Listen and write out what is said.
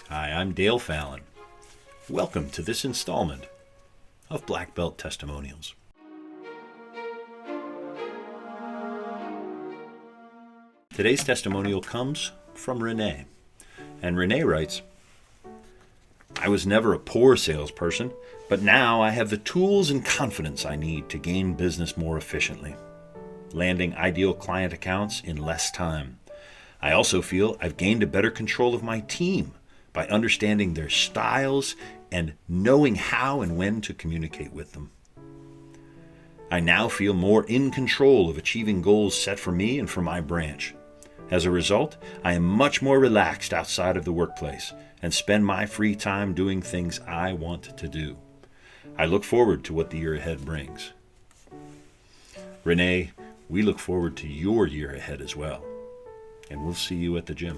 Hi, I'm Dale Fallon. Welcome to this installment of Black Belt Testimonials. Today's testimonial comes from Renee. And Renee writes, I was never a poor salesperson, but now I have the tools and confidence I need to gain business more efficiently, landing ideal client accounts in less time. I also feel I've gained a better control of my team by understanding their styles and knowing how and when to communicate with them. I now feel more in control of achieving goals set for me and for my branch. As a result, I am much more relaxed outside of the workplace and spend my free time doing things I want to do. I look forward to what the year ahead brings. Renee, we look forward to your year ahead as well. And we'll see you at the gym.